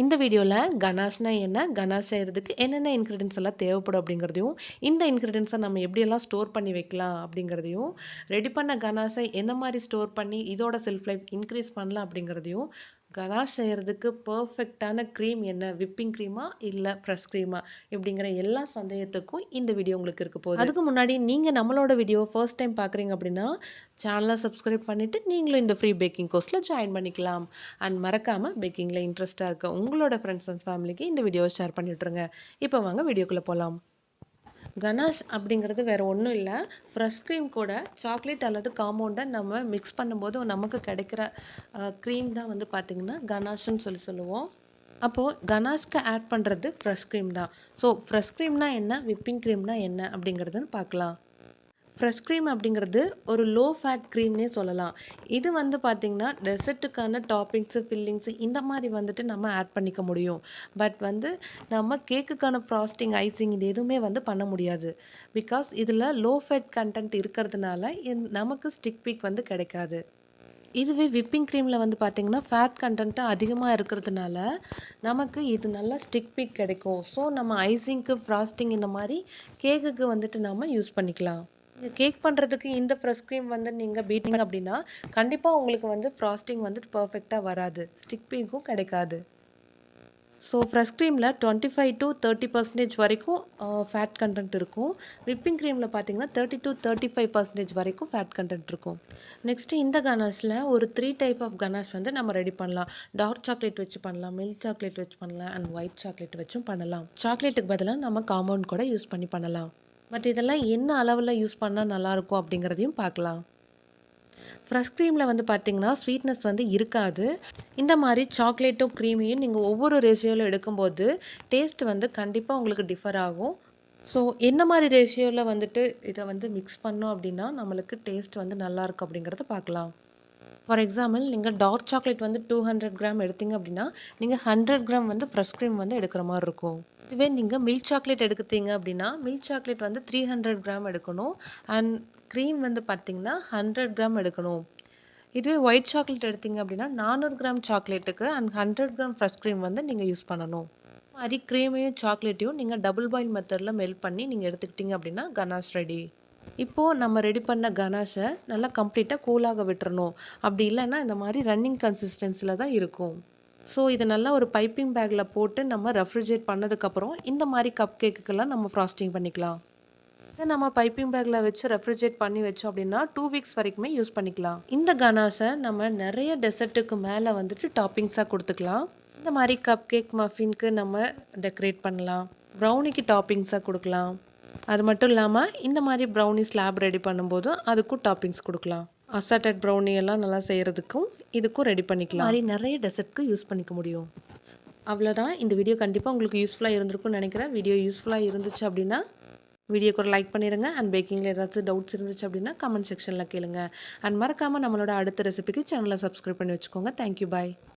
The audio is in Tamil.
இந்த வீடியோவில் கனாஷ்னா என்ன, கனாஷ் செய்கிறதுக்கு என்னென்ன இன்க்ரீடியன்ஸ் எல்லாம் தேவைப்படும் அப்படிங்கிறதையும், இந்த இன்க்ரீடியன்ஸை நம்ம எப்படியெல்லாம் ஸ்டோர் பண்ணி வைக்கலாம் அப்படிங்கிறதையும், ரெடி பண்ண கனாஷை எந்த மாதிரி ஸ்டோர் பண்ணி இதோட செல்ஃப் லைஃப் இன்க்ரீஸ் பண்ணலாம் அப்படிங்கிறதையும், கனாஷ் செய்கிறதுக்கு பர்ஃபெக்டான க்ரீம் என்ன, விப்பிங் க்ரீமா இல்லை ஃப்ரெஷ் க்ரீமா இப்படிங்கிற எல்லா சந்தேகத்துக்கும் இந்த வீடியோ உங்களுக்கு இருக்க போகுது. அதுக்கு முன்னாடி நீங்கள் நம்மளோட வீடியோவை ஃபர்ஸ்ட் டைம் பார்க்குறீங்க அப்படின்னா சேனலை சப்ஸ்கிரைப் பண்ணிவிட்டு நீங்களும் இந்த ஃப்ரீ பேக்கிங் கோர்ஸில் ஜாயின் பண்ணிக்கலாம். அண்ட் மறக்காமல் பேக்கிங்கில் இன்ட்ரெஸ்ட்டாக இருக்க உங்களோட ஃப்ரெண்ட்ஸ் அண்ட் ஃபேமிலிக்கு இந்த வீடியோவை ஷேர் பண்ணிவிட்ருங்க. இப்போ வாங்க வீடியோக்குள்ளே போகலாம். கனாஷ் அப்படிங்கிறது வேறு ஒன்றும் இல்லை, ஃப்ரெஷ் க்ரீம் கூட சாக்லேட் அல்லது காம்பவுண்டை நம்ம மிக்ஸ் பண்ணும்போது நமக்கு கிடைக்கிற க்ரீம் தான் வந்து பார்த்திங்கன்னா கனாஷ்ன்னு சொல்லுவோம். அப்போது கனாஷ்க்கு ஆட் பண்ணுறது ஃப்ரெஷ் க்ரீம் தான். ஸோ ஃப்ரெஷ் க்ரீம்னா என்ன, விப்பிங் க்ரீம்னா என்ன அப்படிங்கிறதுன்னு பார்க்கலாம். ஃப்ரெஷ் க்ரீம் அப்படிங்கிறது ஒரு லோ ஃபேட் க்ரீம்னே சொல்லலாம். இது வந்து பார்த்திங்கன்னா டெசர்ட்டுக்கான டாப்பிங்ஸு, ஃபில்லிங்ஸு இந்த மாதிரி வந்துட்டு நம்ம ஆட் பண்ணிக்க முடியும். பட் வந்து நம்ம கேக்குக்கான ஃப்ராஸ்டிங், ஐசிங் இது எதுவுமே வந்து பண்ண முடியாது. பிகாஸ் இதில் லோ ஃபேட் கண்டென்ட் இருக்கிறதுனால நமக்கு ஸ்டிக் பீக் வந்து கிடைக்காது. இதுவே விப்பிங் க்ரீமில் வந்து பார்த்திங்கன்னா ஃபேட் கண்டென்ட்டு அதிகமாக இருக்கிறதுனால நமக்கு இது நல்லா ஸ்டிக் பீக் கிடைக்கும். ஸோ நம்ம ஐசிங்க்கு, ஃப்ராஸ்டிங் இந்த மாதிரி கேக்குக்கு வந்துட்டு நம்ம யூஸ் பண்ணிக்கலாம். கேக் பண்ணுறதுக்கு இந்த ஃப்ரெஷ் க்ரீம் வந்து நீங்கள் பீட்டிங்க அப்படின்னா கண்டிப்பாக உங்களுக்கு வந்து ஃப்ராஸ்டிங் வந்துட்டு பர்ஃபெக்டாக வராது, ஸ்டிக் பீக்கும் கிடைக்காது. ஸோ ஃப்ரெஷ் க்ரீமில் 25-30% வரைக்கும் ஃபேட் கண்டென்ட் இருக்கும். விப்பிங் க்ரீமில் பார்த்தீங்கன்னா 30-35% வரைக்கும் ஃபேட் கண்டென்ட் இருக்கும். நெக்ஸ்ட்டு இந்த கனாஷில் ஒரு 3 டைப் ஆஃப் கனாஷ் வந்து நம்ம ரெடி பண்ணலாம். டார்க் சாக்லேட் வச்சு பண்ணலாம், மில்க் சாக்லேட் வச்சு பண்ணலாம், அண்ட் ஒயிட் சாக்லேட் வச்சும் பண்ணலாம். சாக்லேட்டுக்கு பதிலாக நம்ம காம்பவுண்ட் கூட யூஸ் பண்ணலாம். பட் இதெல்லாம் என்ன அளவில் யூஸ் பண்ணால் நல்லாயிருக்கும் அப்படிங்கிறதையும் பார்க்கலாம். ஃப்ரெஷ் க்ரீமில் வந்து பார்த்திங்கன்னா ஸ்வீட்னஸ் வந்து இருக்காது. இந்த மாதிரி சாக்லேட்டும் க்ரீமையும் நீங்கள் ஒவ்வொரு ரேஷியோவில் எடுக்கும்போது டேஸ்ட் வந்து கண்டிப்பாக உங்களுக்கு டிஃபர் ஆகும். ஸோ என்ன மாதிரி ரேஷியோவில் வந்துட்டு இதை வந்து மிக்ஸ் பண்ணோம் அப்படின்னா நம்மளுக்கு டேஸ்ட் வந்து நல்லாயிருக்கும் அப்படிங்கிறத பார்க்கலாம். ஃபார் எக்ஸாம்பிள் நீங்கள் டார்க் சாக்லேட் வந்து 200 கிராம் எடுத்தீங்க அப்படின்னா நீங்கள் 100 கிராம் வந்து ஃப்ரெஷ் க்ரீம் வந்து எடுக்கிற மாதிரி இருக்கும். இதுவே நீங்கள் மில்க் சாக்லேட் எடுத்தீங்க அப்படின்னா மில்க் சாக்லேட் வந்து 300 கிராம் எடுக்கணும். அண்ட் க்ரீம் வந்து பார்த்திங்கன்னா 100 கிராம் எடுக்கணும். இதுவே ஒயிட் சாக்லேட் எடுத்தீங்க அப்படின்னா 400 கிராம் சாக்லேட்டுக்கு அண்ட் 100 கிராம் ஃப்ரெஷ் க்ரீம் வந்து நீங்கள் யூஸ் பண்ணணும். மாதிரி க்ரீமையும் சாக்லேட்டையும் நீங்கள் டபுள் பாயில் மெத்தடில் மெல்ட் பண்ணி நீங்கள் எடுத்துக்கிட்டீங்க அப்படின்னா கனாஷ் ரெடி. இப்போது நம்ம ரெடி பண்ண கனாஷை நல்லா கம்ப்ளீட்டாக கூலாக விட்டுறணும். அப்படி இல்லைன்னா இந்த மாதிரி ரன்னிங் கன்சிஸ்டன்சியில் தான் இருக்கும். ஸோ இதை நல்லா ஒரு பைப்பிங் பேக்கில் போட்டு நம்ம ரெஃப்ரிஜரேட் பண்ணதுக்கப்புறம் இந்த மாதிரி கப் கேக்குக்கெல்லாம் நம்ம ஃப்ராஸ்டிங் பண்ணிக்கலாம். இதை நம்ம பைப்பிங் பேக்கில் வச்சு ரெஃப்ரிஜரேட் பண்ணி வச்சோம் அப்படின்னா 2 வீக்ஸ் வரைக்குமே யூஸ் பண்ணிக்கலாம். இந்த கனாஷை நம்ம நிறைய டெசர்ட்டுக்கு மேலே வந்துட்டு டாப்பிங்ஸாக கொடுத்துக்கலாம். இந்த மாதிரி கப் கேக், மஃபின்க்கு நம்ம டெக்கரேட் பண்ணலாம். ப்ரௌனிக்கு டாப்பிங்ஸாக கொடுக்கலாம். அது மட்டும் இல்லாமல் இந்த மாதிரி ப்ரௌனி ஸ்லாப் ரெடி பண்ணும்போது அதுக்கும் டாப்பிங்ஸ் கொடுக்கலாம். அசாட்டட் ப்ரௌனி எல்லாம் நல்லா செய்கிறதுக்கும் இதுக்கும் ரெடி பண்ணிக்கலாம். மாதிரி நிறைய டெசர்ட்க்கு யூஸ் பண்ணிக்க முடியும். அவ்வளோதான். இந்த வீடியோ கண்டிப்பாக உங்களுக்கு யூஸ்ஃபுல்லாக இருந்திருக்கும்னு நினைக்கிறேன். வீடியோ யூஸ்ஃபுல்லாக இருந்துச்சு அப்படின்னா வீடியோக்கு ஒரு லைக் பண்ணிடுங்க. அண்ட் பேக்கிங்கில் ஏதாச்சும் டவுட்ஸ் இருந்துச்சு அப்படின்னா கமெண்ட் செக்ஷனில் கேளுங்க. அண்ட் மறக்காமல் நம்மளோட அடுத்த ரெசிபிக்கு சேனலை சப்ஸ்கிரைப் பண்ணி வச்சுக்கோங்க. தேங்க்யூ, பாய்.